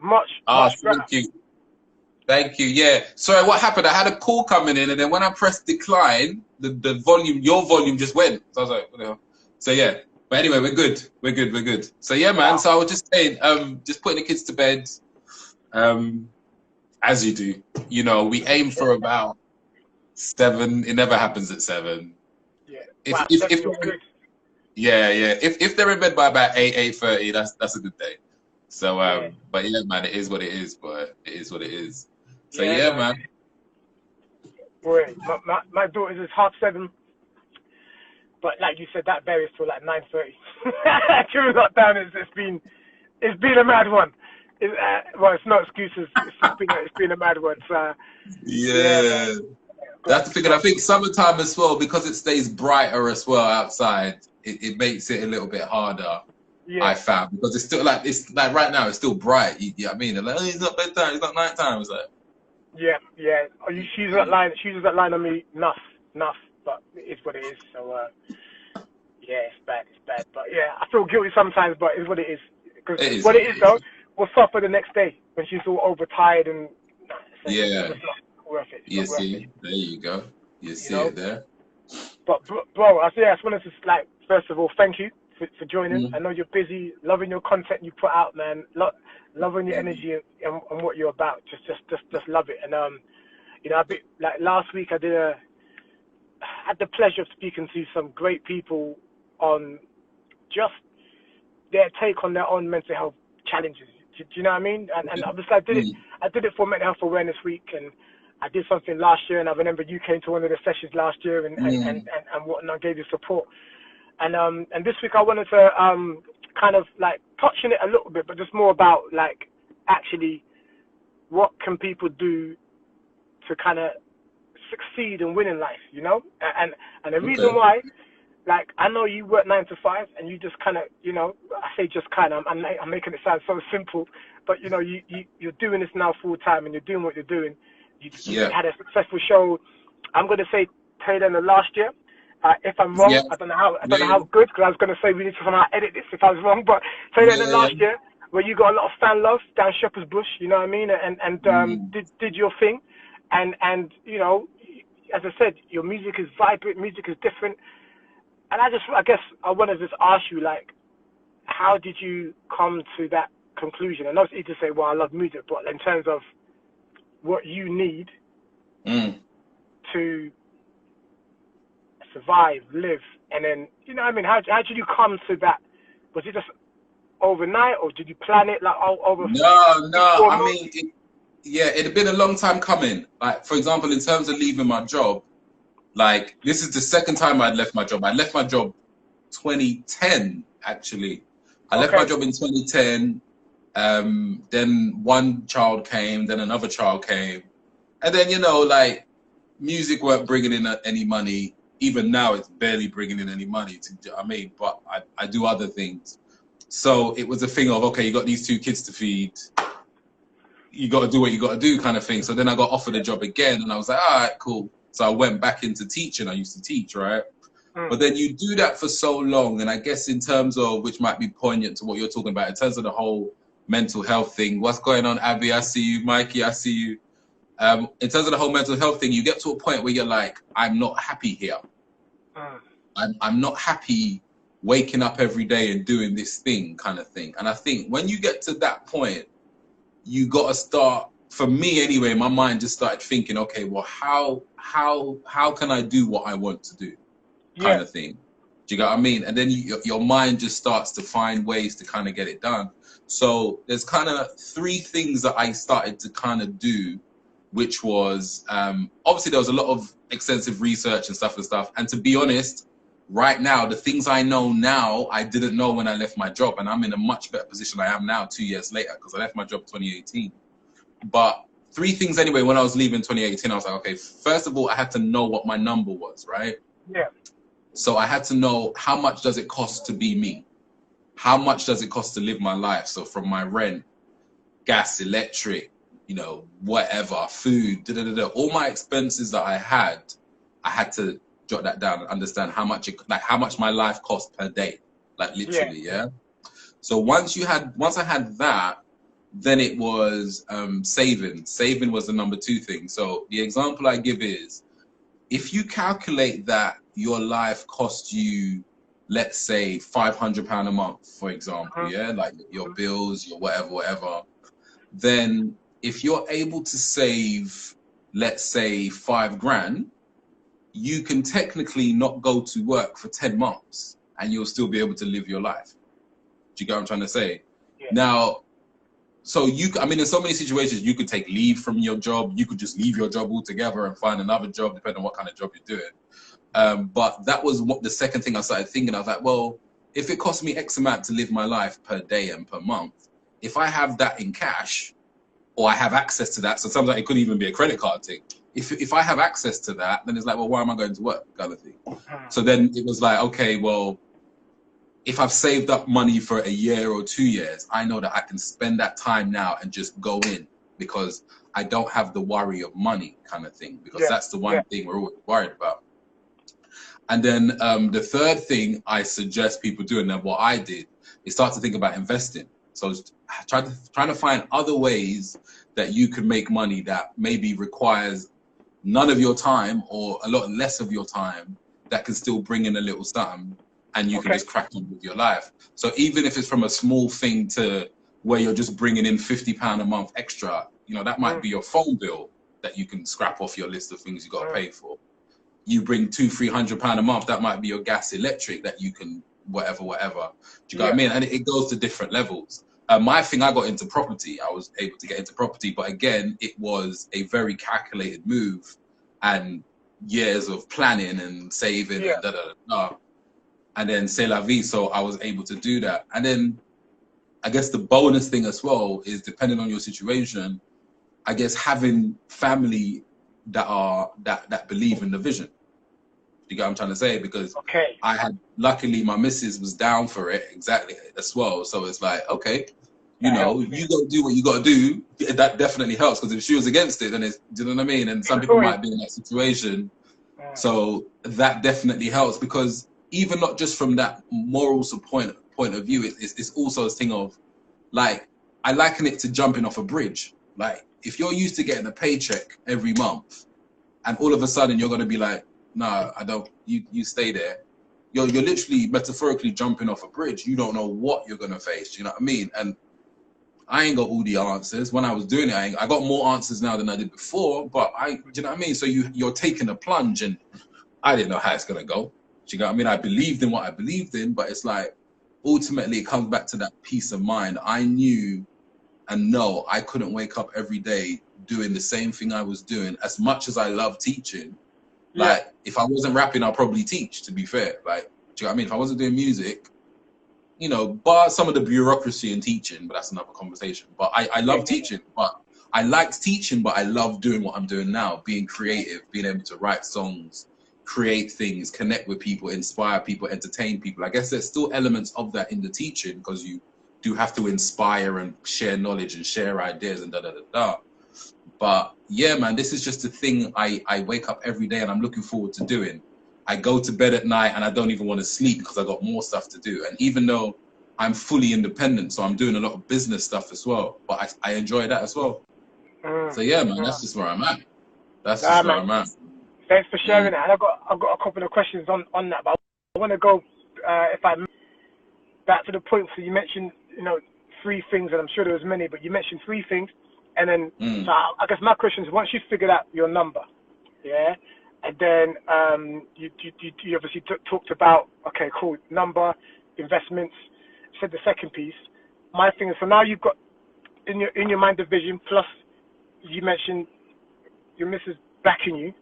Much better. Thank you. Thank you. Yeah. Sorry, what happened? I had a call coming in, and then when I pressed decline, the volume, your volume just went. So I was like, what the hell? So yeah. But anyway, we're good. We're good. We're good. So yeah, man. Wow. So I was just saying, just putting the kids to bed, as you do. You know, we aim for about 7. It never happens at 7. Yeah. If Wow, if, 7 if you're good. yeah, yeah. If they're in bed by about 8:30, that's a good day. So Yeah. but yeah, man, it is what it is, but it is what it is. So Yeah, yeah, man. Boy, my daughter's is 7:30. But like you said, that varies till like 9:30. During lockdown, it's been a mad one. Well, it's no excuses. It's been a mad one. So, Yeah. That's the thing, and I think summertime as well, because it stays brighter as well outside. It makes it a little bit harder. Yeah. I found, because it's like right now it's still bright. You know what I mean? They're like, oh, it's not bedtime, it's not nighttime. It's like, yeah. Oh, she uses that line on me enough. But it's what it is. So yeah, it's bad. But yeah, I feel guilty sometimes, but it's what it is. Because what it is though, we'll suffer the next day when she's all overtired and yeah. It's not worth it. You see, there you go. You see it there. But bro, I just wanted to first of all, thank you for joining. I know you're busy, loving your content you put out, man. Loving your energy and what you're about. Just love it. And you know, last week I had the pleasure of speaking to some great people on just their take on their own mental health challenges. Do you know what I mean? And obviously I did it for Mental Health Awareness Week, and I did something last year, and I remember you came to one of the sessions last year and whatnot, gave you support. And this week I wanted to kind of like touch on it a little bit, but just more about like actually what can people do to kind of succeed and win in life, you know? And the reason why, like, I know you work 9 to 5, and you just kind of, you know, I say just kind of, I'm making it sound so simple, but you know, you're doing this now full time, and you're doing what you're doing. You had a successful show. I'm going to say tail end of last year. If I'm wrong, I don't know how good, because I was going to say we need to somehow edit this if I was wrong, but tail end of last year, where you got a lot of fan love down Shepherd's Bush, you know what I mean, and did your thing, and you know, as I said, your music is vibrant, music is different, and I guess I want to just ask you, like, how did you come to that conclusion? I know it's easy to say, well, I love music, but in terms of what you need to survive, live, and then, you know what I mean, how did you come to that? Was it just overnight, or did you plan it like over? No, I mean, it had been a long time coming. Like, for example, in terms of leaving my job, like, this is the second time I'd left my job. I left my job 2010, actually. I left my job in 2010. Then one child came, then another child came. And then, you know, like, music weren't bringing in any money. Even now, it's barely bringing in any money, I mean, but I do other things. So it was a thing of, okay, you got these 2 kids to feed. You got to do what you got to do, kind of thing. So then I got offered a job again, and I was like, all right, cool. So I went back into teaching. I used to teach, right? But then you do that for so long, and I guess in terms of, which might be poignant to what you're talking about, in terms of the whole mental health thing. What's going on, Abby? I see you. Mikey, I see you. In terms of the whole mental health thing, you get to a point where you're like, I'm not happy here. I'm not happy waking up every day and doing this thing, kind of thing. And I think when you get to that point, you got to start, for me anyway, my mind just started thinking, okay, well, how can I do what I want to do, kind of thing. Do you get what I mean? And then your mind just starts to find ways to kind of get it done. So there's kind of 3 things that I started to kind of do, which was, obviously there was a lot of extensive research and stuff. And to be honest, right now, the things I know now, I didn't know when I left my job. And I'm in a much better position I am now 2 years later, because I left my job 2018. But 3 things anyway, when I was leaving 2018, I was like, okay, first of all, I had to know what my number was, right? Yeah. So I had to know, how much does it cost to be me? How much does it cost to live my life? So from my rent, gas, electric, you know, whatever, food, all my expenses that I had to jot that down and understand how much how much my life cost per day, like literally, yeah. So once I had that, then it was saving. Saving was the number 2 thing. So the example I give is, if you calculate that your life costs you, let's say, £500 a month, for example, yeah, like your bills, your whatever, then if you're able to save, let's say, 5 grand, you can technically not go to work for 10 months and you'll still be able to live your life. Do you get what I'm trying to say? Yeah. Now, so I mean, in so many situations, you could take leave from your job. You could just leave your job altogether and find another job, depending on what kind of job you're doing. But that was the second thing I started thinking. I was like, well, if it costs me X amount to live my life per day and per month, if I have that in cash, or I have access to that, so sometimes it couldn't even be a credit card thing. If I have access to that, then it's like, well, why am I going to work, kind of thing. So then it was like, okay, well, if I've saved up money for a year or 2 years, I know that I can spend that time now and just go in, because I don't have the worry of money, kind of thing, because that's the one thing we're always worried about. And then the third thing I suggest people doing, and what I did, is start to think about investing. So trying to find other ways that you can make money that maybe requires none of your time or a lot less of your time, that can still bring in a little something, and you can just crack on with your life. So even if it's from a small thing to where you're just bringing in £50 a month extra, you know, that might be your phone bill that you can scrap off your list of things you got to pay for. You bring £200-300 a month, that might be your gas, electric, that you can whatever. Do you know what I mean? And it goes to different levels. My thing, I got into property. I was able to get into property, but again, it was a very calculated move and years of planning and saving and da-da-da-da. And then c'est la vie, so I was able to do that. And then I guess the bonus thing as well is, depending on your situation, I guess having family that believe in the vision. You get what I'm trying to say? Because I had, luckily my missus was down for it exactly as well. So it's like, okay, you know, you got to do what you got to do. That definitely helps, because if she was against it, then it's, do you know what I mean? And some people might be in that situation. So that definitely helps, because even not just from that moral point of view, it's also a thing of, like, I liken it to jumping off a bridge. Like, if you're used to getting a paycheck every month, and all of a sudden you're going to be like, no, I don't, you stay there. You're literally metaphorically jumping off a bridge. You don't know what you're going to face. You know what I mean? And I ain't got all the answers. When I was doing it, I got more answers now than I did before, but do you know what I mean? So you're taking a plunge, and I didn't know how it's going to go. Do you know what I mean? I believed in what I believed in, but it's like, ultimately it comes back to that peace of mind. I knew and know I couldn't wake up every day doing the same thing I was doing. As much as I love teaching, like, if I wasn't rapping, I'll probably teach, to be fair. Like, do you know what I mean? If I wasn't doing music, you know, bar some of the bureaucracy in teaching, but that's another conversation. But I love teaching, but I liked teaching, but I love doing what I'm doing now, being creative, being able to write songs, create things, connect with people, inspire people, entertain people. I guess there's still elements of that in the teaching, because you do have to inspire and share knowledge and share ideas and da-da-da-da. But yeah, man, this is just a thing I wake up every day and I'm looking forward to doing. I go to bed at night and I don't even want to sleep, because I got more stuff to do. And even though I'm fully independent, so I'm doing a lot of business stuff as well, but I enjoy that as well. So yeah, man, that's just where I'm at. That's just where I'm at. Thanks for sharing that. And I've got a couple of questions on that, but I want to go, if I back to the point. So you mentioned, you know, 3 things, and I'm sure there was many, but you mentioned 3 things. And then, so I guess my question is, once you figured out your number, and then you obviously talked about, okay, cool, number, investments, said the second piece. My thing is, so now you've got in your mind the vision, plus you mentioned your missus backing you.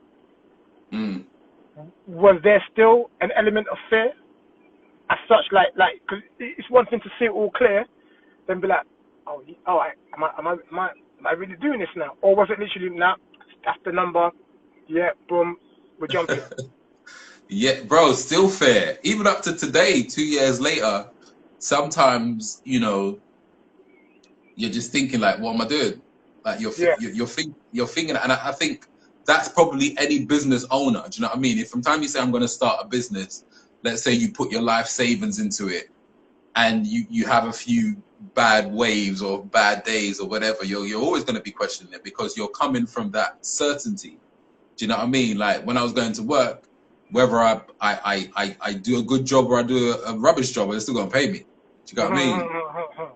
Was there still an element of fear as such, like, because it's one thing to see it all clear, then be like, am I really doing this now? Or was it literally, nah, that's the number, yeah, boom, we're jumping? Yeah, bro, still fair. Even up to today, 2 years later, sometimes, you know, you're just thinking like, what am I doing? Like, you're thinking, and I think that's probably any business owner. Do you know what I mean? If from time you say, I'm going to start a business, let's say you put your life savings into it, and you have a few bad waves or bad days or whatever, you're always going to be questioning it, because you're coming from that certainty. Do you know what I mean? Like when I was going to work, whether I do a good job or I do a rubbish job, they're still going to pay me. Do you know what I mean? Do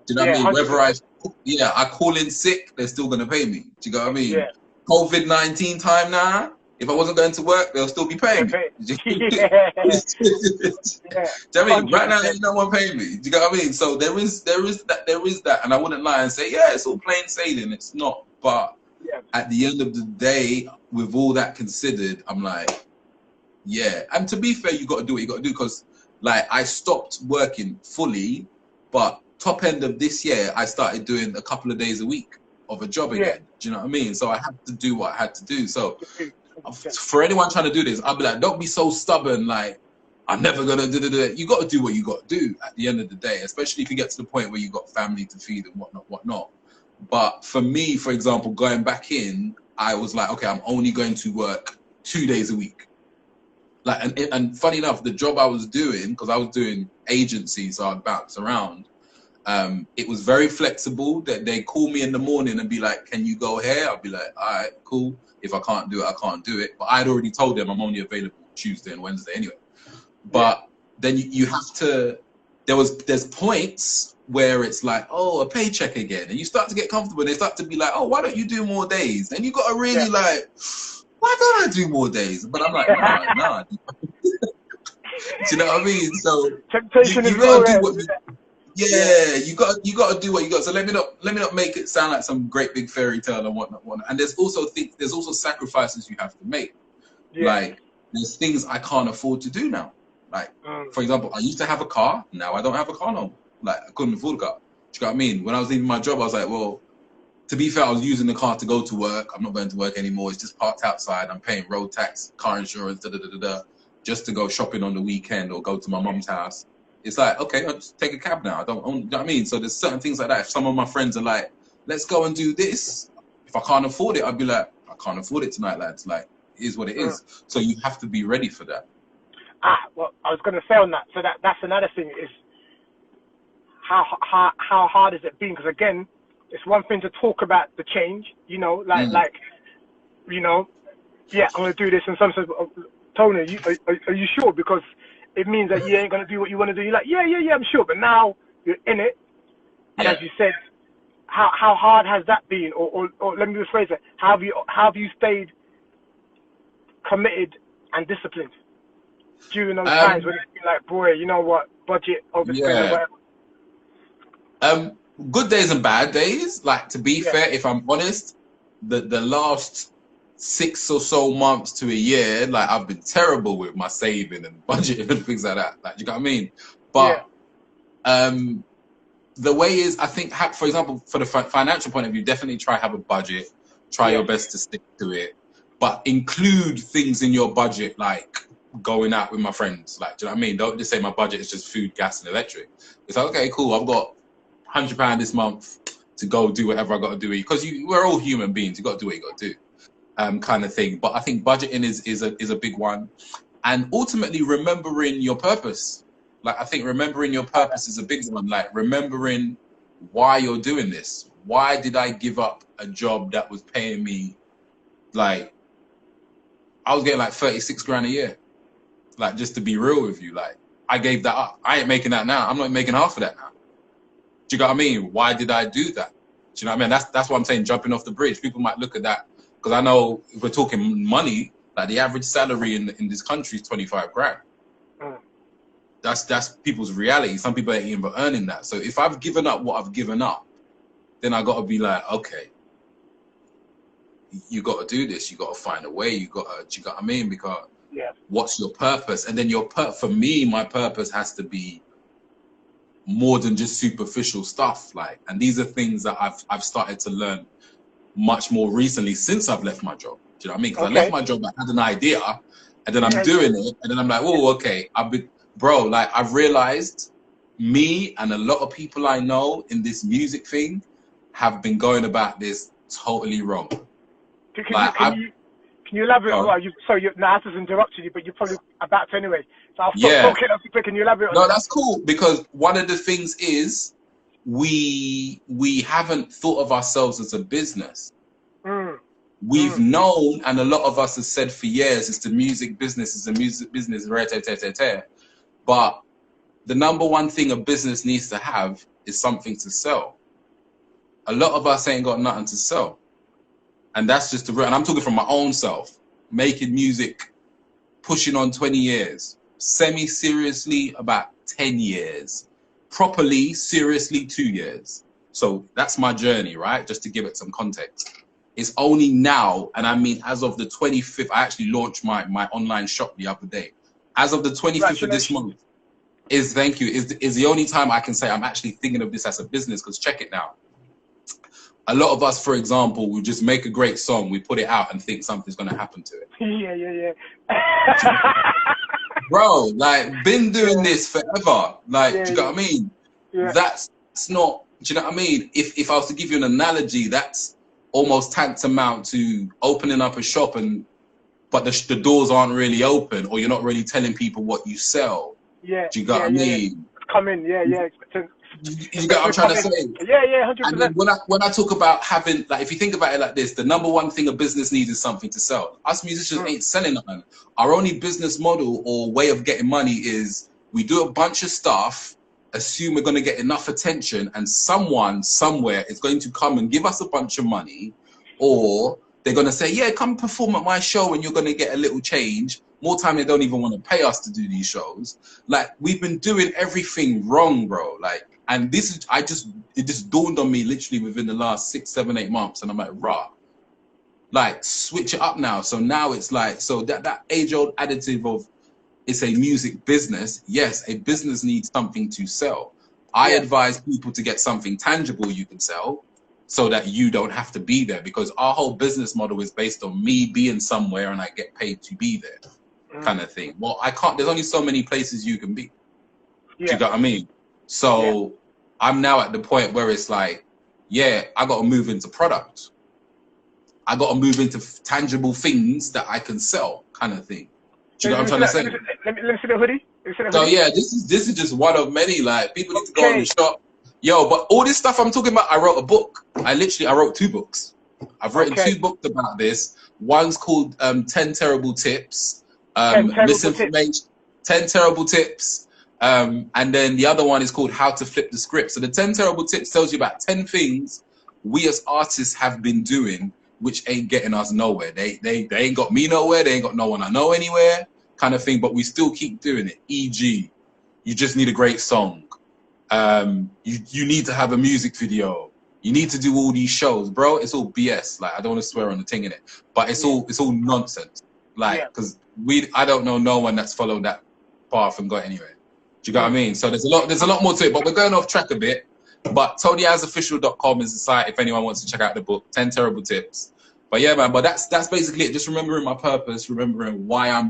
you know what I mean? 100%. Whether I call in sick, they're still going to pay me. Do you know what I mean? Yeah. COVID-19 time now, if I wasn't going to work, they'll still be paying me. Do you know what I mean? Right now, ain't no one paying me. Do you know what I mean? So there is that, and I wouldn't lie and say, yeah, it's all plain sailing. It's not. But at the end of the day, with all that considered, I'm like, yeah. And to be fair, you got to do what you got to do, because like I stopped working fully, but top end of this year, I started doing a couple of days a week of a job again. Do you know what I mean? So I had to do what I had to do. So for anyone trying to do this, I'll be like, don't be so stubborn. Like, I'm never gonna do it. You got to do what you got to do at the end of the day, especially if you get to the point where you got family to feed and whatnot. But for me, for example, going back in, I was like, okay, I'm only going to work 2 days a week. Like, and funny enough, the job I was doing, because I was doing agency, so I'd bounce around. It was very flexible. That they call me in the morning and be like, "Can you go here?" I'll be like, "All right, cool. If I can't do it, I can't do it." But I'd already told them I'm only available Tuesday and Wednesday anyway. But then you have to. There's points where it's like, oh, a paycheck again, and you start to get comfortable. They start to be like, oh, why don't you do more days? And you got to really like, why don't I do more days? But I'm like, nah. Do you know what I mean? So temptation you is got real. to do what you got to do what you got. So let me not make it sound like some great big fairy tale and whatnot. And there's also sacrifices you have to make. Like there's things I can't afford to do now. Like for example, I used to have a car. Now I don't have a car no more. Like I couldn't afford a car. Do you know what I mean? When I was leaving my job, I was like, well, to be fair, I was using the car to go to work. I'm not going to work anymore. It's just parked outside. I'm paying road tax, car insurance, just to go shopping on the weekend or go to my mom's house. It's like, okay, I'll just take a cab now. I don't own, you know what I mean? So there's certain things like that. If some of my friends are like, let's go and do this. If I can't afford it, I'd be like, I can't afford it tonight, lads. Like, it is what it is. So you have to be ready for that. Well, I was going to say on that. So that's another thing is how hard is it being? Because again, it's one thing to talk about the change, you know, like, you know, yeah, I'm going to do this. And some says, Tony, are you sure? Because it means that you ain't going to do what you want to do. You're like, yeah, I'm sure. But now you're in it. And as you said, how hard has that been? Or let me rephrase it. How have you stayed committed and disciplined during those times when it's been like, boy, you know what, budget, overspending, whatever? Good days and bad days. Like, to be fair, if I'm honest, the last 6 or so months to a year, like I've been terrible with my saving and budgeting and things like that. Like, you know what I mean? But the way is, I think, for example, for the financial point of view, definitely try have a budget. Try your best to stick to it, but include things in your budget like going out with my friends. Like, do you know what I mean? Don't just say my budget is just food, gas, and electric. It's like, okay, cool. I've got £100 this month to go do whatever I got to do, because we're all human beings. You got to do what you got to do, kind of thing. But I think budgeting is a big one, and ultimately remembering your purpose. Like, I think remembering your purpose is a big one. Like, remembering why you're doing this. Why did I give up a job that was paying me, like, I was getting like 36 grand a year. Like, just to be real with you, like, I gave that up. I ain't making that now. I'm not making half of that now. Do you know what I mean? Why did I do that? Do you know what I mean? That's what I'm saying, jumping off the bridge. People might look at that, because I know if we're talking money, like the average salary in this country is 25 grand. That's people's reality. Some people ain't even earning that. So if I've given up what I've given up, then I got to be like, okay, you got to do this. You got to find a way. Do you got what I mean? Because what's your purpose? And then for me, my purpose has to be more than just superficial stuff. Like, and these are things that I've started to learn much more recently since I've left my job. Do you know what I mean? Because I left my job, I had an idea, and then I'm doing it, and then I'm like, oh, okay, I've realized me and a lot of people I know in this music thing have been going about this totally wrong. Can Can you elaborate? Well, now I just interrupted you, but you're probably about to anyway. So I'll stop talking. Can you elaborate on that? No, that's cool, because one of the things is we haven't thought of ourselves as a business. We've known, and a lot of us have said for years, it's the music business, but the number one thing a business needs to have is something to sell. A lot of us ain't got nothing to sell. And that's just the real, and I'm talking from my own self, making music, pushing on 20 years, semi-seriously about 10 years, properly, seriously 2 years. So that's my journey, right? Just to give it some context. It's only now, and I mean, as of the 25th, I actually launched my online shop the other day. As of the 25th of this month, is the only time I can say I'm actually thinking of this as a business, because check it now. A lot of us, for example, we just make a great song, we put it out and think something's going to happen to it. Yeah. Bro, like, been doing this forever. Like, do you know what I mean? Yeah. That's not, do you know what I mean? If I was to give you an analogy, that's almost tantamount to opening up a shop but the doors aren't really open, or you're not really telling people what you sell. Yeah. Do you get what I mean? Come in, yeah. You get what I'm trying to say? Yeah, 100%. And then when I talk about having, like, if you think about it like this, the number one thing a business needs is something to sell. Us musicians ain't selling nothing. Our only business model or way of getting money is we do a bunch of stuff, assume we're going to get enough attention, and someone somewhere is going to come and give us a bunch of money, or they're going to say, yeah, come perform at my show and you're going to get a little change. More time, they don't even want to pay us to do these shows. Like, we've been doing everything wrong, bro. Like, and this is, it just dawned on me literally within the last 6, 7, 8 months. And I'm like, rah, like, switch it up now. So now it's like, so that age-old additive of it's a music business. Yes, a business needs something to sell. I advise people to get something tangible you can sell so that you don't have to be there, because our whole business model is based on me being somewhere and I get paid to be there, kind of thing. Well, I can't, there's only so many places you can be. Do you get what I mean? So I'm now at the point where it's like, yeah, I got to move into product. I got to move into tangible things that I can sell, kind of thing. Do you know what I'm trying to say? Let me see the hoodie. So yeah, this is just one of many. Like, people need to go in the shop. Yo, but all this stuff I'm talking about, I wrote a book. I wrote 2 books. I've written 2 books about this. One's called 10 Terrible Tips. 10 Terrible Tips. And then the other one is called How to Flip the Script. So the 10 Terrible Tips tells you about 10 things we as artists have been doing which ain't getting us nowhere. They ain't got me nowhere. They ain't got no one I know anywhere, kind of thing. But we still keep doing it. E.g., you just need a great song. You need to have a music video. You need to do all these shows, bro. It's all BS. Like, I don't want to swear on the thing in it, but it's all nonsense. Like, because I don't know no one that's followed that path and got anywhere. Do you get what I mean? So there's a lot more to it, but we're going off track a bit. But TonyAsOfficial.com is the site if anyone wants to check out the book, 10 Terrible Tips. But yeah, man, but that's basically it. Just remembering my purpose, remembering why,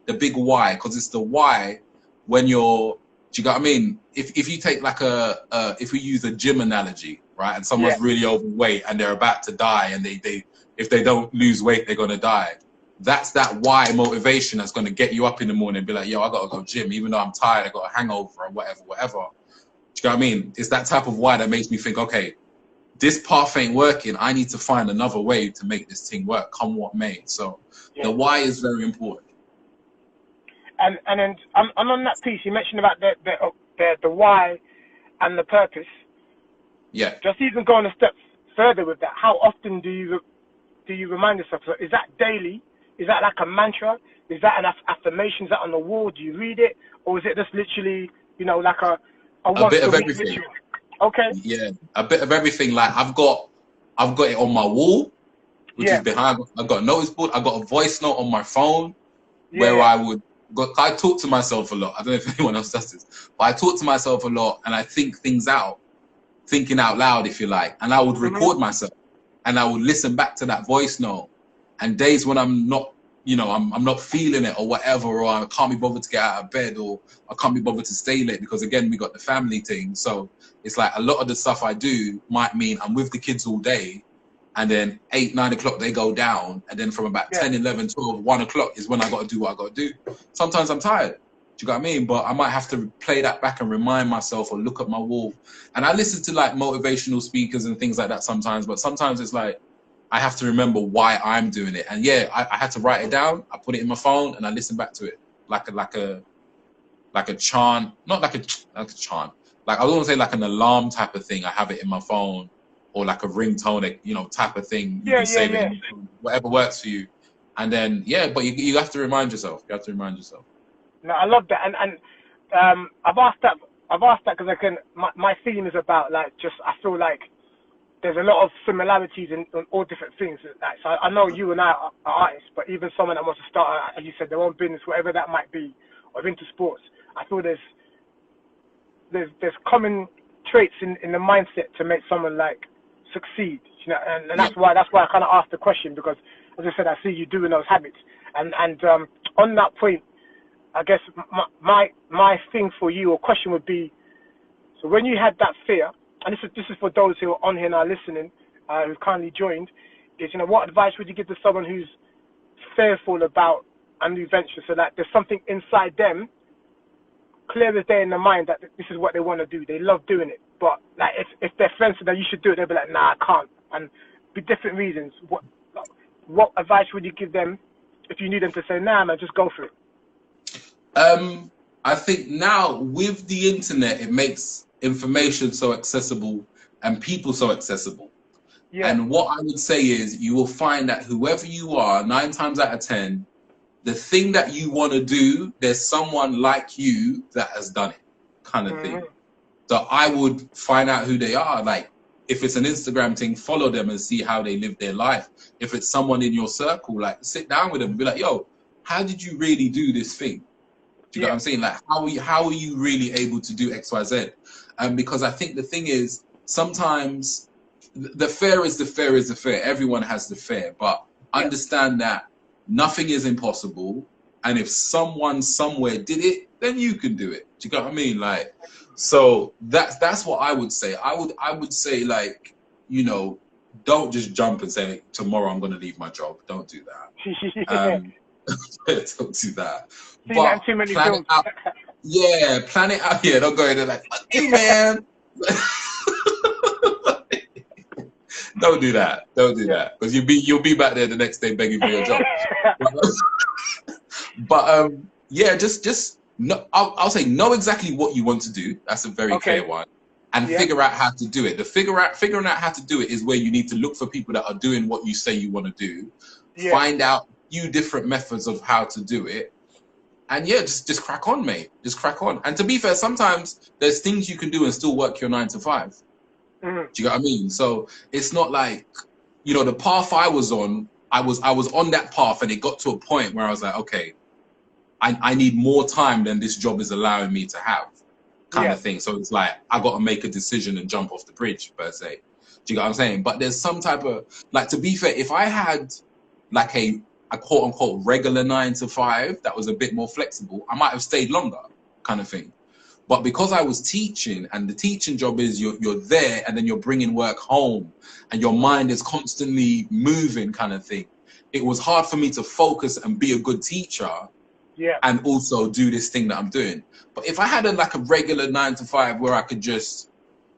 the big why, because it's the why when you're, do you get what I mean? If you take like if we use a gym analogy, right, and someone's really overweight and they're about to die, and if they don't lose weight, they're going to die. That's that why motivation that's going to get you up in the morning and be like, yo, I got to go gym, even though I'm tired, I got a hangover or whatever. Do you know what I mean? It's that type of why that makes me think, okay, this path ain't working. I need to find another way to make this thing work, come what may. So the why is very important. And then on that piece, you mentioned about the why and the purpose. Yeah. Just even going a step further with that, how often do you remind yourself? So is that daily? Is that like a mantra? Is that an affirmation? Is that on the wall? Do you read it? Or is it just literally, like a bit of everything? Ritual? Okay. Yeah, a bit of everything. Like, I've got it on my wall, which is behind. I've got a notice board. I've got a voice note on my phone where I talk to myself a lot. I don't know if anyone else does this, but I talk to myself a lot and I think things out, thinking out loud, if you like. And I would record myself and I would listen back to that voice note. And days when I'm not, I'm not feeling it or whatever, or I can't be bothered to get out of bed, or I can't be bothered to stay late because, again, we got the family thing. So it's like a lot of the stuff I do might mean I'm with the kids all day, and then 8, 9 o'clock they go down, and then from about 10, 11, 12, 1 o'clock is when I got to do what I got to do. Sometimes I'm tired. Do you know what I mean? But I might have to play that back and remind myself, or look at my wall. And I listen to like motivational speakers and things like that sometimes, but sometimes it's like I have to remember why I'm doing it. And yeah, I had to write it down. I put it in my phone and I listen back to it like a chant, not like a chant. Like I don't want to say like an alarm type of thing. I have it in my phone, or like a ringtone, you know, type of thing. You can save it, whatever works for you. And then but you have to remind yourself. You have to remind yourself. No, I love that, and I've asked that because my theme is about like I feel like there's a lot of similarities in all different things. Like, so I know you and I are artists, but even someone that wants to start, as you said, their own business, whatever that might be, or into sports, I feel there's common traits in the mindset to make someone like succeed. You know, and that's why I kind of asked the question, because as I said, I see you doing those habits, and on that point, I guess my thing for you, or question would be, so when you had that fear, and this is for those who are on here now listening, who've kindly joined, is, you know, what advice would you give to someone who's fearful about a new venture, so that there's something inside them, clear as day in the mind, that this is what they want to do, they love doing it, but like if their friends said that you should do it, they'll be like, nah, I can't, and be different reasons. What advice would you give them if you need them to say, nah, man, just go for it? I think now with the internet, it makes information so accessible and people so accessible. Yeah. And what I would say is, you will find that whoever you are, 9 times out of 10, the thing that you want to do, there's someone like you that has done it, kind of thing. So I would find out who they are. Like, if it's an Instagram thing, follow them and see how they live their life. If it's someone in your circle, like, sit down with them and be like, yo, how did you really do this thing? Do you know what I'm saying? Like, how are you really able to do X, Y, Z? Because I think the thing is, sometimes the fear is the fear is the fear. Everyone has the fear, but understand that nothing is impossible. And if someone somewhere did it, then you can do it. Do you know what I mean? Like, so that's what I would say. I would say, like, you know, don't just jump and say, tomorrow I'm going to leave my job. Don't do that. Don't do that. But plan it out. Yeah, plan it out. Yeah, don't go in there like, hey man. Don't do that. Don't do that, because you'll be back there the next day begging for your job. But yeah, just no, I'll say know exactly what you want to do. That's a very clear one, and figure out how to do it. Figuring out how to do it is where you need to look for people that are doing what you say you want to do. Find out few different methods of how to do it, and just crack on, mate. Just crack on. And to be fair, sometimes there's things you can do and still work your 9 to 5. Do you get what I mean? So it's not like, you know, the path I was on, I was on that path, and it got to a point where I was like, okay, I need more time than this job is allowing me to have, kind of thing. So it's like, I got to make a decision and jump off the bridge, per se. Do you get what I'm saying? But there's some type of, like, to be fair, if I had like a quote unquote regular 9 to 5 that was a bit more flexible, I might have stayed longer, kind of thing. But because I was teaching, and the teaching job is you're there and then you're bringing work home and your mind is constantly moving, kind of thing, it was hard for me to focus and be a good teacher and also do this thing that I'm doing. But if I had like a regular 9 to 5 where I could just,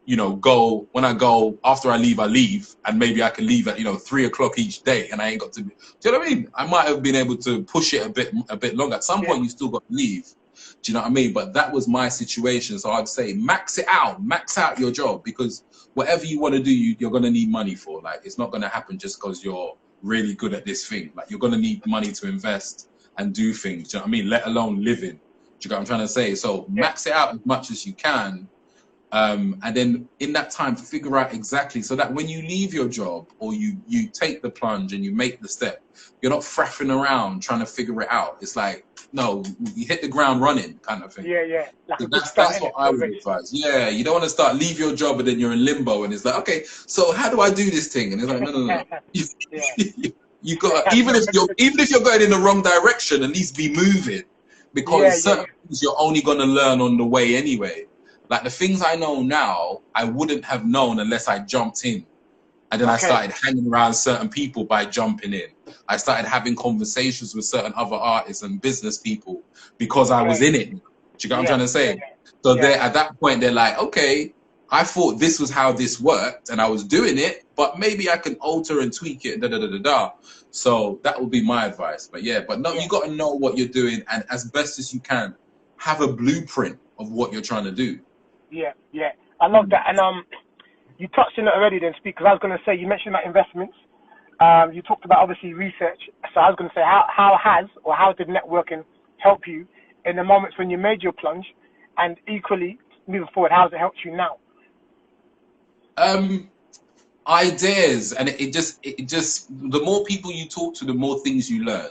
you know, go, when I go, after I leave, and maybe I can leave at, you know, 3 o'clock each day, and I ain't got to, do you know what I mean? I might have been able to push it a bit longer. At some point, you still got to leave. Do you know what I mean? But that was my situation. So I'd say max out your job, because whatever you want to do, you're going to need money for. Like, it's not going to happen just because you're really good at this thing. Like, you're going to need money to invest and do things. Do you know what I mean? Let alone living. Do you know what I'm trying to say? So max it out as much as you can. And then in that time, figure out exactly, so that when you leave your job, or you take the plunge and you make the step, you're not faffing around trying to figure it out. It's like, no, you hit the ground running, kind of thing. Like, so that's what I would advise. You don't want to leave your job and then you're in limbo, and it's like, okay, so how do I do this thing? And it's like, no. You got, even if you're going in the wrong direction, at least be moving, because certain things you're only going to learn on the way anyway. Like, the things I know now, I wouldn't have known unless I jumped in. And then I started hanging around certain people by jumping in. I started having conversations with certain other artists and business people because I was in it. Do you get what I'm trying to say? So they're, at that point, they're like, okay, I thought this was how this worked and I was doing it, but maybe I can alter and tweak it, da da da da da. So that would be my advice. But yeah, but no, you got to know what you're doing, and as best as you can, have a blueprint of what you're trying to do. Yeah, yeah, I love that. And you touched on it already, then, speak, because I was going to say, you mentioned about investments. You talked about obviously research. So I was going to say, how did networking help you in the moments when you made your plunge, and equally moving forward, how has it helped you now? Ideas, and it just the more people you talk to, the more things you learn.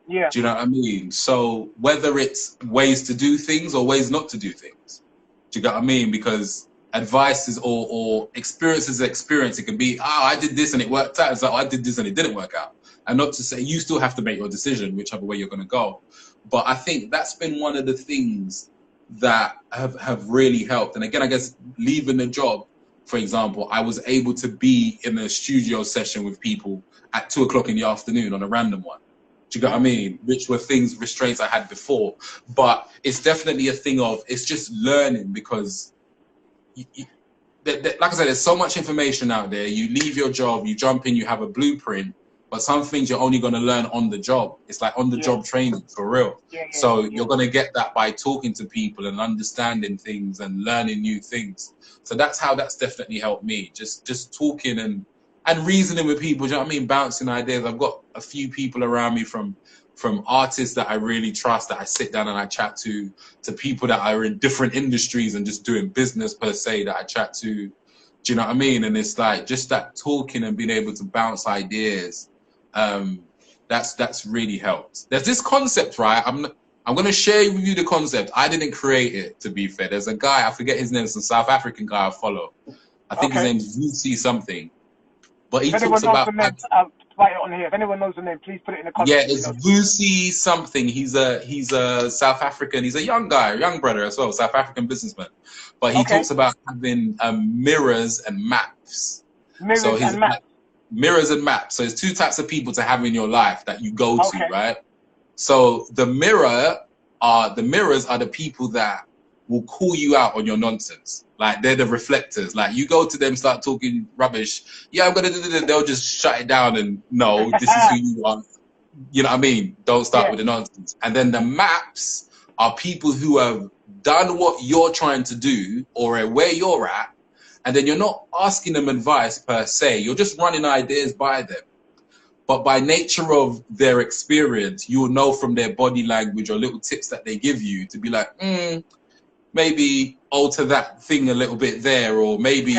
Yeah. Do you know what I mean? So whether it's ways to do things or ways not to do things, do you get what I mean? Because advice is or experience is experience. It can be, I did this and it worked out. It's like, I did this and it didn't work out. And not to say, you still have to make your decision, whichever way you're going to go. But I think that's been one of the things that have really helped. And again, I guess leaving the job, for example, I was able to be in a studio session with people at 2 o'clock in the afternoon on a random one. Do you get what I mean? Which were restraints I had before. But it's definitely a thing of, it's just learning, because like I said, there's so much information out there. You leave your job, you jump in, you have a blueprint, but some things you're only going to learn on the job. It's like on the job training, for real. So you're going to get that by talking to people and understanding things and learning new things. So that's how that's definitely helped me. Just talking and reasoning with people. Do you know what I mean? Bouncing ideas. I've got a few people around me from artists that I really trust, that I sit down and I chat to people that are in different industries and just doing business per se, that I chat to. Do you know what I mean? And it's like just that talking and being able to bounce ideas. That's really helped. There's this concept, right? I'm going to share with you the concept. I didn't create it, to be fair. There's a guy, I forget his name, some South African guy I follow. I think his name's VC something. But he talks about... Write it on here. If anyone knows the name, please put it in the comments. Yeah, it's Vusi something. He's a South African. He's a young guy, young brother as well, South African businessman. But he talks about having mirrors and maps. Mirrors and maps. So there's 2 types of people to have in your life that you go to, right? So the mirrors are the people that will call you out on your nonsense. Like, they're the reflectors. Like, you go to them, start talking rubbish. Yeah, I'm going to do this. They'll just shut it down and, no, this is who you are. You know what I mean? Don't start with the nonsense. And then the maps are people who have done what you're trying to do or where you're at. And then you're not asking them advice per se. You're just running ideas by them. But by nature of their experience, you will know from their body language or little tips that they give you to be like, maybe alter that thing a little bit there, or maybe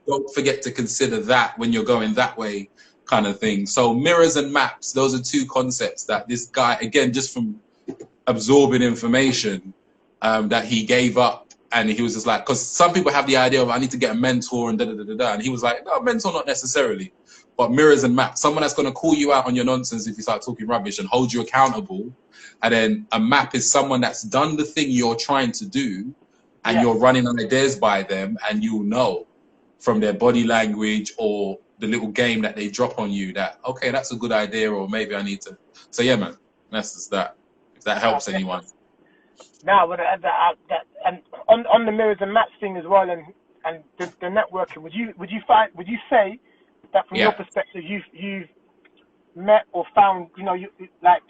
don't forget to consider that when you're going that way, kind of thing. So mirrors and maps, those are 2 concepts that this guy, again, just from absorbing information, that he gave up. And he was just like, because some people have the idea of, I need to get a mentor and da-da-da-da-da. And he was like, no, mentor, not necessarily. But mirrors and maps, someone that's going to call you out on your nonsense if you start talking rubbish and hold you accountable. And then a map is someone that's done the thing you're trying to do, and you're running ideas by them, and you'll know from their body language or the little game that they drop on you that, okay, that's a good idea, or maybe I need to. So yeah, man, that's just that. If that helps anyone. Now, and on the mirrors and maps thing as well, and the networking, would you say that from your perspective, you've met or found, like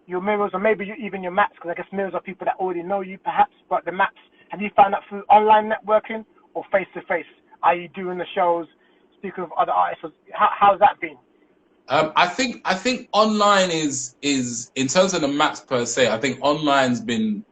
your mirrors, or maybe even your maps, because I guess mirrors are people that already know you, perhaps, but the maps, have you found that through online networking or face-to-face? Are you doing the shows, speaking with other artists? How's that been? I think online is in terms of the maps per se, I think online's been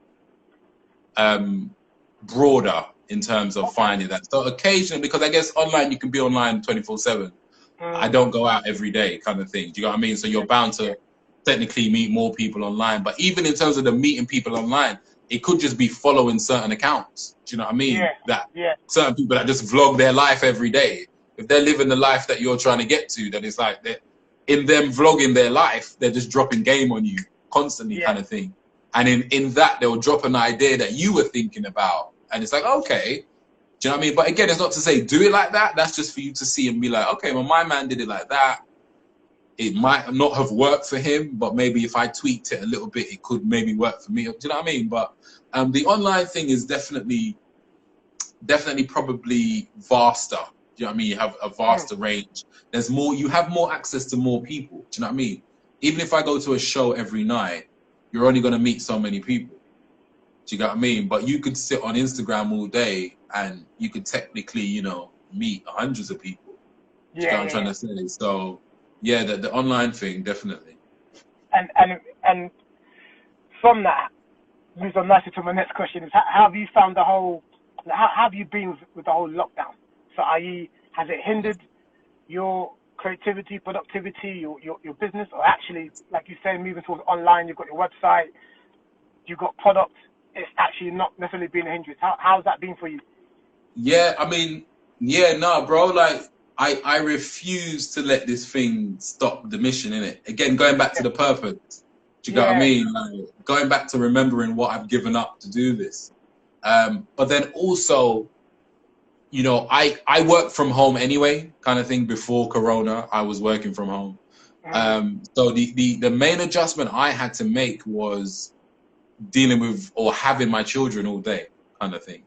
broader in terms of finding that. So occasionally, because I guess online, you can be online 24/7. I don't go out every day, kind of thing. Do you know what I mean? So you're bound to technically meet more people online. But even in terms of the meeting people online, it could just be following certain accounts. Do you know what I mean? Certain people that just vlog their life every day. If they're living the life that you're trying to get to, then it's like in them vlogging their life, they're just dropping game on you constantly, kind of thing. And in that, they'll drop an idea that you were thinking about. And it's like, okay, Do you know what I mean? But again, it's not to say do it like that. That's just for you to see and be like, okay, well, my man did it like that. It might not have worked for him, but maybe if I tweaked it a little bit, it could maybe work for me. Do you know what I mean? But the online thing is definitely probably vaster. Do you know what I mean? You have a vaster range. There's more. You have more access to more people. Do you know what I mean? Even if I go to a show every night, you're only going to meet so many people. Do you get what I mean? But you could sit on Instagram all day and you could technically, you know, meet hundreds of people. Do you get what I'm trying to say? So, yeah, the online thing, definitely. And from that, moves on nicely to my next question is, how have you found the whole, how have you been with the whole lockdown? So, i.e., has it hindered your creativity, productivity, your business, or actually, like you say, moving towards online, you've got your website, you've got products, it's actually not necessarily been a hindrance. How's that been for you? Yeah, I mean, yeah, no, bro, like, I refuse to let this thing stop the mission, innit? Again, going back to the purpose. Do you get what I mean? Like, going back to remembering what I've given up to do this. But then also, you know, I work from home anyway, kind of thing. Before Corona, I was working from home. So the main adjustment I had to make was dealing with or having my children all day, kind of thing,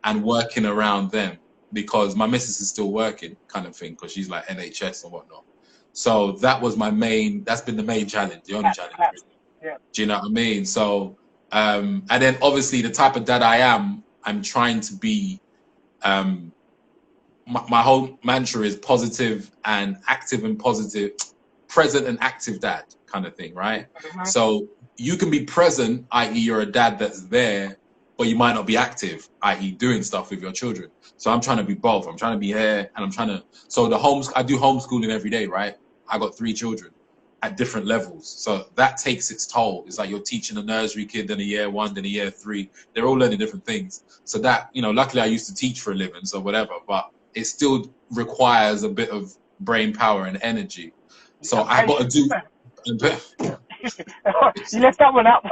and working around them, because my missus is still working, kind of thing, because she's like NHS and whatnot. So that's been the main challenge, the only challenge. Yeah. Do you know what I mean? So, and then obviously the type of dad I am, I'm trying to be, my whole mantra is positive and active and positive, present and active dad, kind of thing, right? So you can be present, i.e. you're a dad that's there, but you might not be active, i.e. doing stuff with your children. So I'm trying to be both. I'm trying to be here and I'm trying to, so I do homeschooling every day, right? I got 3 children at different levels. So that takes its toll. It's like you're teaching a nursery kid, then a year 1, then a year 3. They're all learning different things. So that, you know, luckily I used to teach for a living, so whatever, but it still requires a bit of brain power and energy. So I got to do. You left that one out.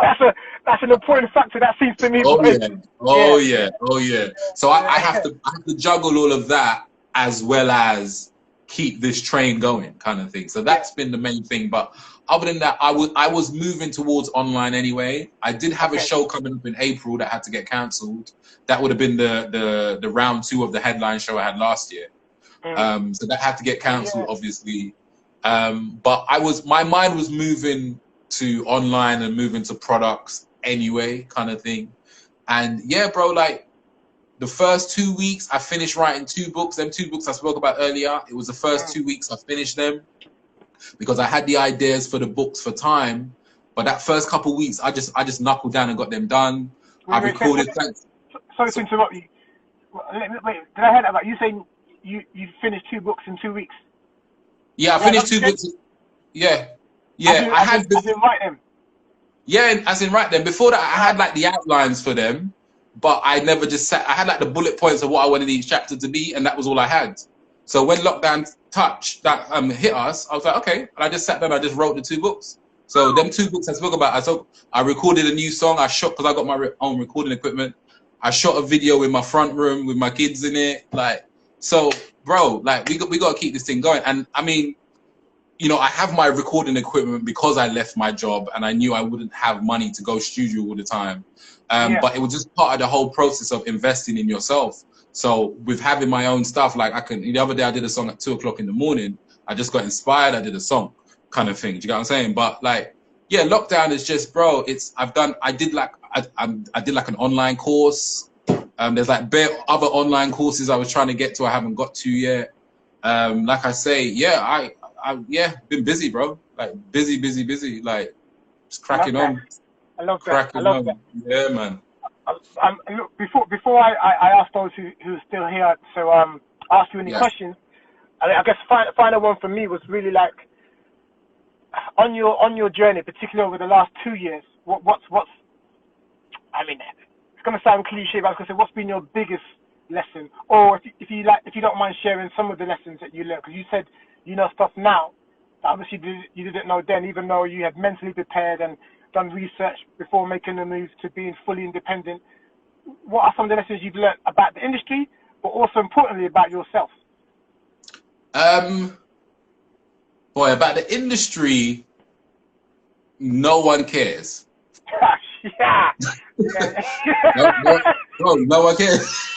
That's an important factor, that seems to me. Oh yeah. So I have to juggle all of that as well as keep this train going, kind of thing. So that's been the main thing. But other than that, I was moving towards online anyway. I did have a show coming up in April that had to get cancelled. That would have been the round 2 of the headline show I had last year. So that had to get cancelled, obviously. But my mind was moving to online and moving to products anyway, kind of thing. And yeah, bro, like the first 2 weeks I finished writing 2 books. Them 2 books I spoke about earlier, it was the first 2 weeks I finished them because I had the ideas for the books for time. But that first couple of weeks, I just knuckled down and got them done. I recorded. Sorry to interrupt you. Wait, did I hear that about you saying you finished 2 books in 2 weeks? Yeah, I finished 2 books. Yeah. I didn't write them. Yeah, as in write them. Before that, I had like the outlines for them, but I never just sat. I had like the bullet points of what I wanted each chapter to be, and that was all I had. So when lockdown hit us, I was like, okay, and I just sat down. I just wrote the 2 books. So them 2 books I spoke about. I recorded a new song. I shot because I got my own recording equipment. I shot a video in my front room with my kids in it. Like, so, bro, like we got to keep this thing going. And I mean, you know, I have my recording equipment because I left my job and I knew I wouldn't have money to go studio all the time. But it was just part of the whole process of investing in yourself. So with having my own stuff, like the other day I did a song at 2 o'clock in the morning. I just got inspired. I did a song kind of thing. Do you get what I'm saying? But like, yeah, lockdown is just, bro, I did like an online course. There's like other online courses I was trying to get to, I haven't got to yet. Like I say, yeah, been busy, bro. Like busy. Like just cracking on. I love that. I love that. Yeah, man. Look, before I ask those who are still here to ask you any questions, I guess final one for me was really like on your journey, particularly over the last 2 years. What's I mean, it's gonna sound cliche, but I was gonna say, what's been your biggest lesson, or if you don't mind sharing some of the lessons that you learned, because you said you know stuff now that obviously you didn't know then, even though you had mentally prepared and done research before making the move to being fully independent. What are some of the lessons you've learned about the industry, but also importantly about yourself? Boy, about the industry, no one cares. Yeah. No one cares.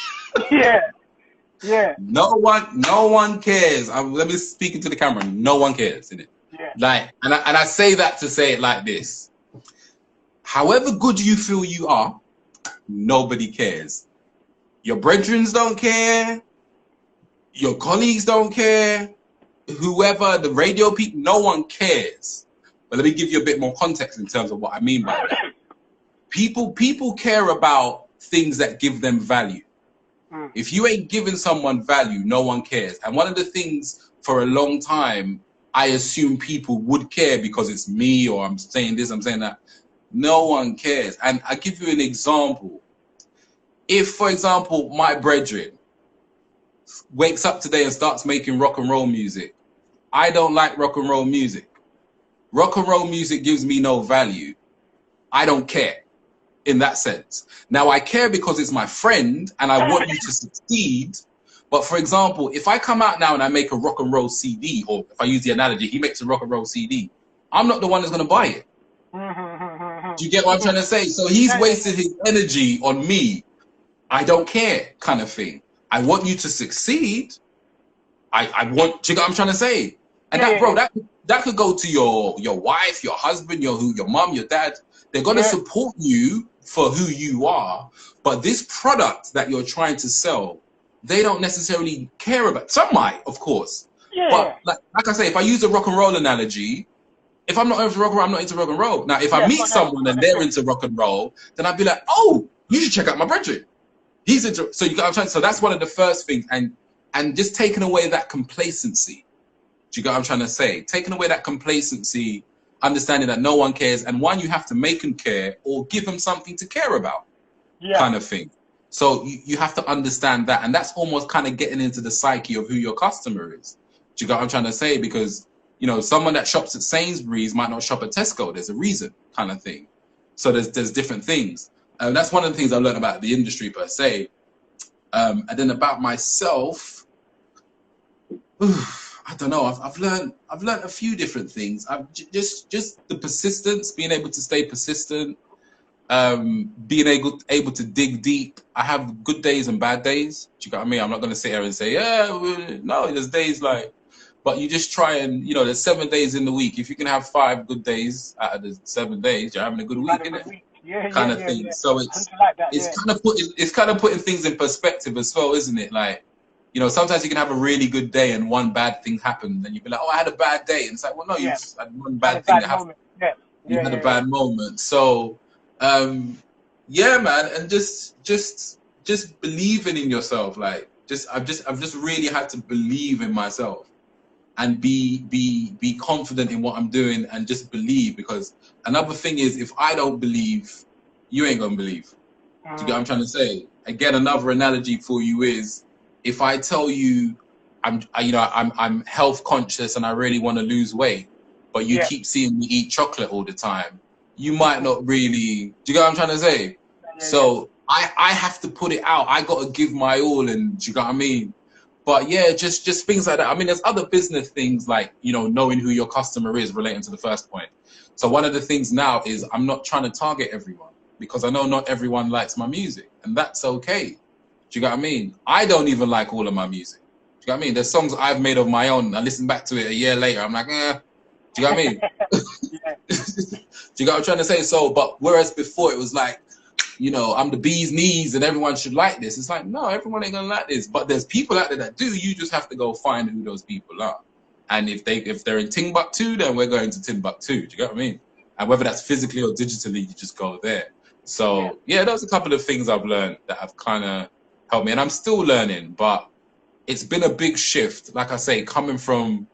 Yeah. No one cares. Let me speak into the camera. No one cares, innit? Yeah. Like, and I say that to say it like this. However good you feel you are, nobody cares. Your brethren don't care. Your colleagues don't care. Whoever, the radio people, no one cares. But let me give you a bit more context in terms of what I mean by that. People care about things that give them value. If you ain't giving someone value, no one cares. And one of the things for a long time, I assume people would care because it's me, or I'm saying this, I'm saying that. No one cares. And I give you an example. If, for example, my brethren wakes up today and starts making rock and roll music, I don't like rock and roll music. Rock and roll music gives me no value. I don't care in that sense. Now, I care because it's my friend and I want you to succeed. But for example, if I come out now and I make a rock and roll CD, or if I use the analogy, he makes a rock and roll CD, I'm not the one that's going to buy it. Do you get what I'm trying to say? So he's wasted his energy on me. I don't care, kind of thing. I want you to succeed. I want, do you get what I'm trying to say? And that could go to your wife, your husband, your mom, your dad. They're going to support you for who you are. But this product that you're trying to sell, they don't necessarily care about. Some might, of course. But like I say, if I use a rock and roll analogy, if I'm not into rock and roll, I'm not into rock and roll. Now, if I meet someone and they're into rock and roll, then I'd be like, oh, you should check out my brethren. He's into, so you got, I'm trying, so that's one of the first things, and just taking away that complacency. Do you get what I'm trying to say? Taking away that complacency, understanding that no one cares, and one, you have to make them care or give them something to care about, kind of thing. So you have to understand that, and that's almost kind of getting into the psyche of who your customer is. Do you get what I'm trying to say? Because, you know, someone that shops at Sainsbury's might not shop at Tesco. There's a reason, kind of thing. So there's different things. And that's one of the things I learned about the industry per se. And then about myself, I don't know. I've learned a few different things. I've just the persistence, being able to stay persistent, being able to dig deep. I have good days and bad days. Do you get what I mean? I'm not going to sit here and say, no, there's days like, but you just try and, you know, there's 7 days in the week. If you can have 5 good days out of the 7 days, you're having a good week, isn't it? Kind of thing. So it's kind of putting things in perspective as well, isn't it? Like, you know, sometimes you can have a really good day and one bad thing happened, and you'd be like, oh, I had a bad day. And it's like, well, no, you just had one bad thing that happened. You had a bad moment. So, yeah, man, and just believing in yourself. Like, I've just really had to believe in myself and be confident in what I'm doing, and just believe. Because another thing is, if I don't believe, you ain't gonna believe. Do you get what I'm trying to say? Again, another analogy for you is, if I tell you I'm health conscious and I really want to lose weight, but you keep seeing me eat chocolate all the time, you might not really. Do you get what I'm trying to say? So I have to put it out. I got to give my all, and do you get what I mean? But yeah, just things like that. I mean, there's other business things like, you know, knowing who your customer is, relating to the first point. So one of the things now is I'm not trying to target everyone, because I know not everyone likes my music, and that's okay. Do you get what I mean? I don't even like all of my music. Do you get what I mean? There's songs I've made of my own. I listen back to it a year later. I'm like, eh. Do you get what I mean? Do you get what I'm trying to say? So, but whereas before it was like, you know, I'm the bee's knees and everyone should like this. It's like, no, everyone ain't gonna like this. But there's people out there that do. You just have to go find who those people are. And if they're in Timbuktu, then we're going to Timbuktu. Do you get what I mean? And whether that's physically or digitally, you just go there. So yeah, those are a couple of things I've learned that have kind of helped me, and I'm still learning. But it's been a big shift. Like I say, coming from,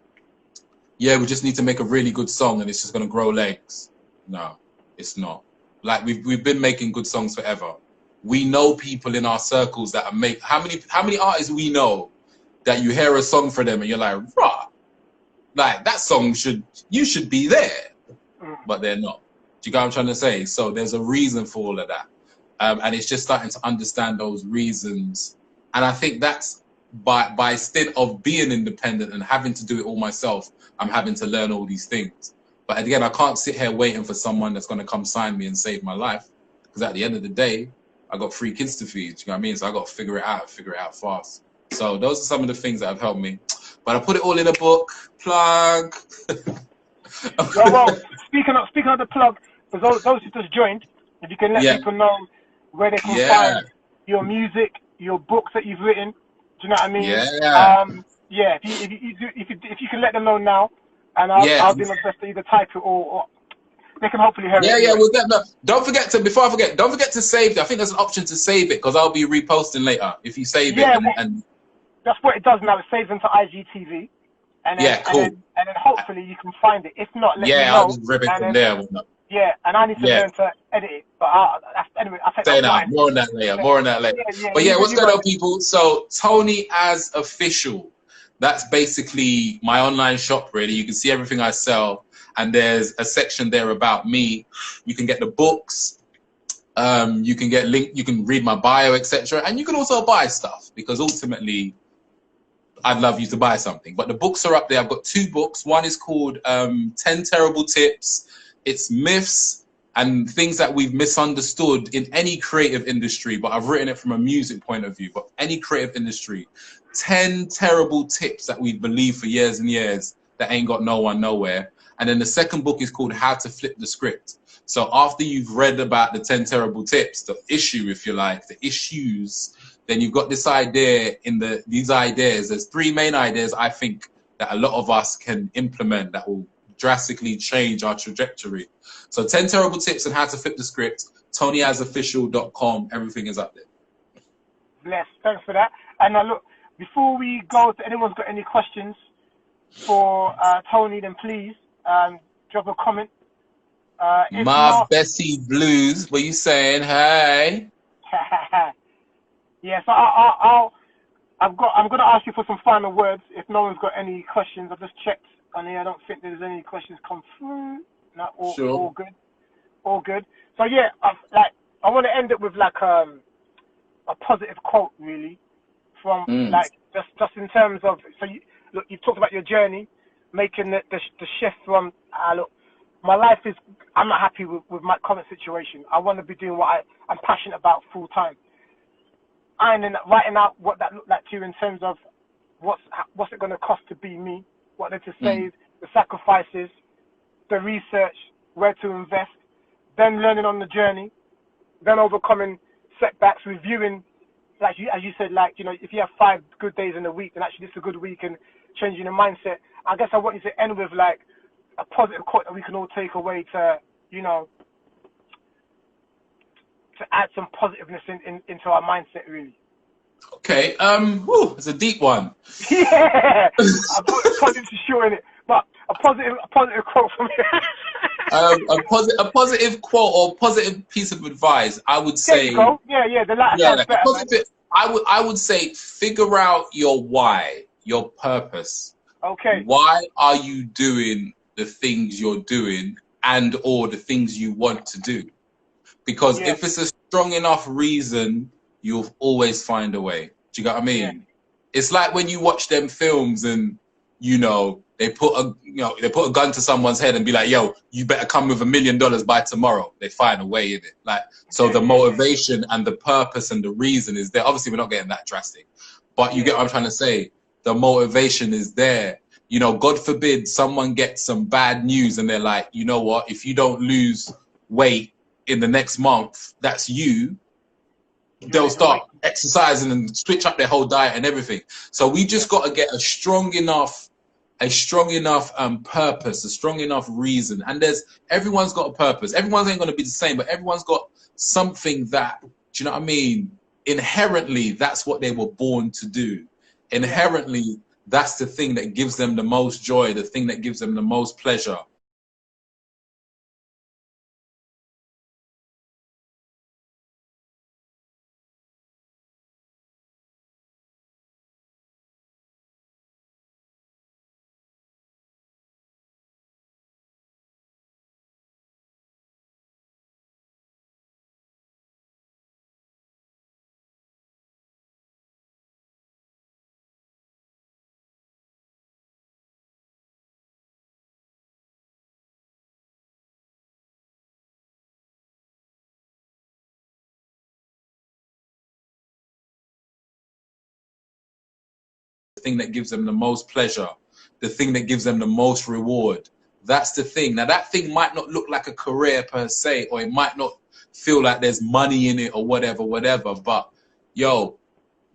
yeah, we just need to make a really good song and it's just gonna grow legs. No, it's not. Like we've been making good songs forever. We know people in our circles that are how many artists we know that you hear a song for them and you're like, rah, like that song you should be there, but they're not. Do you get what I'm trying to say? So there's a reason for all of that, and it's just starting to understand those reasons And I think that's by stint of being independent and having to do it all myself, I'm having to learn all these things. But again, I can't sit here waiting for someone that's going to come sign me and save my life, because at the end of the day, I got 3 kids to feed. You know what I mean? So I got to figure it out fast. So those are some of the things that have helped me. But I put it all in a book. Plug. Well, speaking of the plug, for those who just joined, if you can let people know where they can find your music, your books that you've written. Do you know what I mean? Yeah. If you can let them know now, and I'll do my best to either type it or they can hopefully hear it. Yeah, well, don't forget to, before I forget, don't forget to save it. I think there's an option to save it, because I'll be reposting later if you save it. And that's what it does now. It saves into IGTV. And then, cool. And then hopefully you can find it. If not, let me know. I'll just rip it from there. Yeah, and I need to learn to edit it. But anyway, I'll take that. More on that later. But what's going on, people? So Tony as Official, that's basically my online shop, really. You can see everything I sell. And there's a section there about me. You can get the books. You can get you can read my bio, etc. And you can also buy stuff, because ultimately, I'd love you to buy something. But the books are up there. I've got 2 books. One is called 10 Terrible Tips. It's myths and things that we've misunderstood in any creative industry, but I've written it from a music point of view. But any creative industry, 10 terrible tips that we've believed for years and years that ain't got no one nowhere. And then the second book is called How to Flip the Script. So after you've read about the 10 terrible tips, the issue, if you like, the issues, then you've got this idea these ideas. There's 3 main ideas, I think, that a lot of us can implement that will drastically change our trajectory. So 10 Terrible Tips on How to Flip the Script, TonyAsOfficial.com, everything is up there. Bless, thanks for that. And look, before we go, if anyone's got any questions for Tony, then please drop a comment. Bessie Blues, what you saying? Hey. Yeah, so I'm gonna ask you for some final words. If no one's got any questions, I've just checked on here. I don't think there's any questions come through. No, all good, all good. So yeah, I want to end it with like a positive quote, really, from like just in terms of, so you've talked about your journey, making the shift from look, my life is, I'm not happy with my current situation. I want to be doing what I'm passionate about full time. And then writing out what that looked like to you in terms of what's it going to cost to be me, what they're to save, the sacrifices, the research, where to invest, then learning on the journey, then overcoming setbacks, reviewing, like as you said, like, you know, if you have 5 good days in a week, then actually this is a good week, and changing the mindset. I guess I want you to end with like a positive quote that we can all take away to, you know, to add some positiveness into our mindset, really. Okay, it's a deep one. Yeah, I put positive to show in it, but a positive quote from you. A positive quote or positive piece of advice, I would say. There you go. Yeah, the latter sounds better, positive, I would say, figure out your why, your purpose. Okay. Why are you doing the things you're doing, and or the things you want to do? Because if it's a strong enough reason, you'll always find a way. Do you get what I mean? Yeah. It's like when you watch them films and, you know, they put a gun to someone's head and be like, yo, you better come with $1 million by tomorrow. They find a way in it. Like, so the motivation and the purpose and the reason is there. Obviously, we're not getting that drastic, but you get what I'm trying to say. The motivation is there. You know, God forbid someone gets some bad news and they're like, you know what, if you don't lose weight in the next month, that's you. They'll start exercising and switch up their whole diet and everything. So we just got to get a strong enough purpose, a strong enough reason. And everyone's got a purpose. Everyone's ain't going to be the same, but everyone's got something that, do you know what I mean? Inherently, that's what they were born to do. Inherently, that's the thing that gives them the most joy, the thing that gives them the most pleasure. thing that gives them the most pleasure, the thing that gives them the most reward. That's the thing. Now, that thing might not look like a career per se, or it might not feel like there's money in it or whatever, but yo,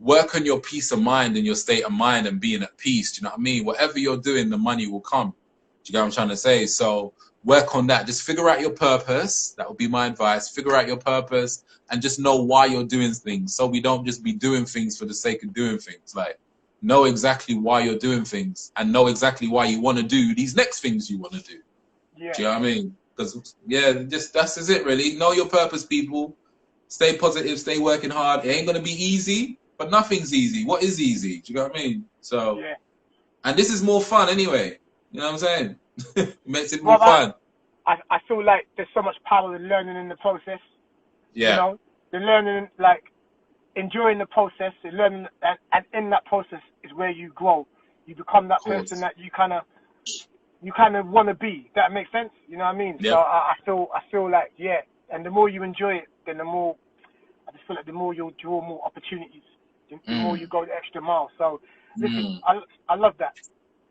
work on your peace of mind and your state of mind and being at peace. Do you know what I mean? Whatever you're doing, the money will come. Do you get what I'm trying to say? So work on that. Just figure out your purpose. That would be my advice. Figure out your purpose and just know why you're doing things. So we don't just be doing things for the sake of doing things. Like, know exactly why you're doing things and know exactly why you want to do these next things you want to do. Yeah. Do you know what I mean? Because, yeah, just that's it, really. Know your purpose, people. Stay positive, stay working hard. It ain't going to be easy, but nothing's easy. What is easy? Do you know what I mean? So, yeah. And this is more fun anyway. You know what I'm saying? It makes it more fun. I feel like there's so much power in learning in the process. Yeah. You know, the learning, like, enjoying the process, the learning, and in that process is where you grow. You become that person that you kind of want to be. That makes sense. You know what I mean? Yep. So I feel like, yeah. And the more you enjoy it, then the more I just feel like the more you'll draw more opportunities. The more you go the extra mile. So listen, I love that.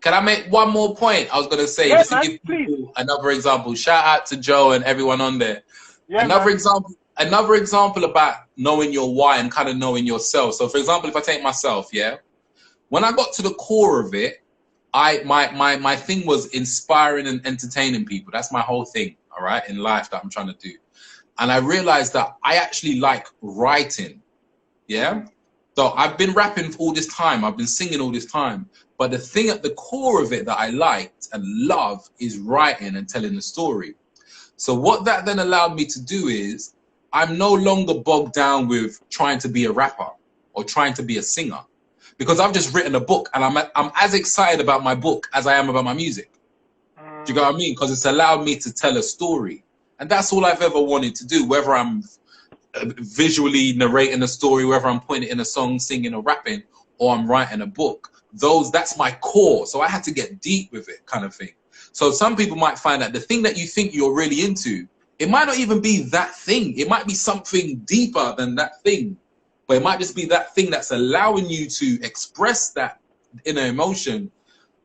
Can I make one more point? I was gonna say, yeah, just to man, give please. people another example. Shout out to Joe and everyone on there. Yeah, another example about knowing your why and kind of knowing yourself. So for example, if I take myself, yeah, when I got to the core of it, my thing was inspiring and entertaining people. That's my whole thing, all right, in life that I'm trying to do. And I realized that I actually like writing, yeah? So I've been rapping for all this time. I've been singing all this time. But the thing at the core of it that I liked and love is writing and telling the story. So what that then allowed me to do is I'm no longer bogged down with trying to be a rapper or trying to be a singer, because I've just written a book and I'm as excited about my book as I am about my music. Do you know what I mean? Because it's allowed me to tell a story. And that's all I've ever wanted to do, whether I'm visually narrating a story, whether I'm putting it in a song, singing or rapping, or I'm writing a book. That's my core. So I had to get deep with it, kind of thing. So some people might find that the thing that you think you're really into, it might not even be that thing. It might be something deeper than that thing. But it might just be that thing that's allowing you to express that inner emotion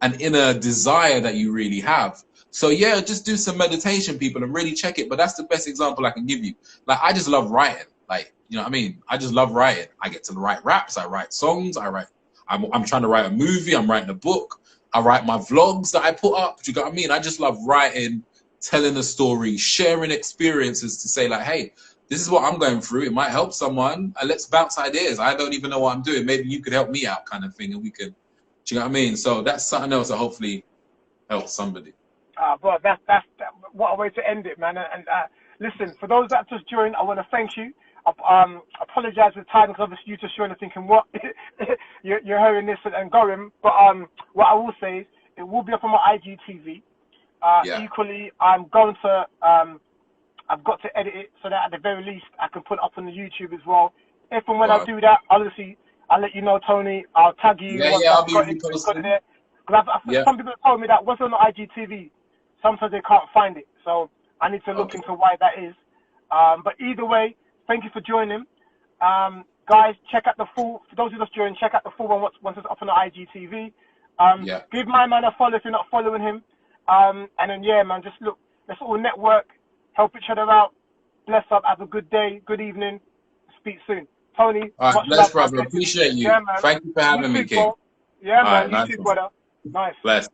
and inner desire that you really have. So yeah, just do some meditation, people, and really check it. But that's the best example I can give you. Like, I just love writing. Like, you know what I mean? I just love writing. I get to write raps. I write songs. I'm trying to write a movie. I'm writing a book. I write my vlogs that I put up. Do you know what I mean? I just love writing, telling a story, sharing experiences to say like, hey, this is what I'm going through. It might help someone. Let's bounce ideas. I don't even know what I'm doing. Maybe you could help me out, kind of thing, and we could. Do you know what I mean? So that's something else that hopefully helps somebody. But that's what a way to end it, man. And listen, for those that just joined, I want to thank you. Apologize for the time, because obviously you're just showing and thinking, what? you're hearing this and going. But what I will say is, it will be up on my IGTV. Equally, I've got to edit it so that at the very least I can put it up on the YouTube as well. If and when I do that, obviously I'll let you know, Tony. I'll tag you. I'll be reposting. There. Some people have told me that what's on the IGTV, sometimes they can't find it. So I need to look into why that is. But either way, thank you for joining. Guys, check out the full, for those who just joined, check out the full one once it's up on the IGTV. Give my man a follow if you're not following him. And then, yeah, man, just look, let's all network, help each other out. Bless up, have a good day, good evening. Speak soon. Tony, all right, bless, brother. Appreciate you. Yeah, man. Thank you for having me, King. Yeah, man. Right, You too, brother. Nice. Bless.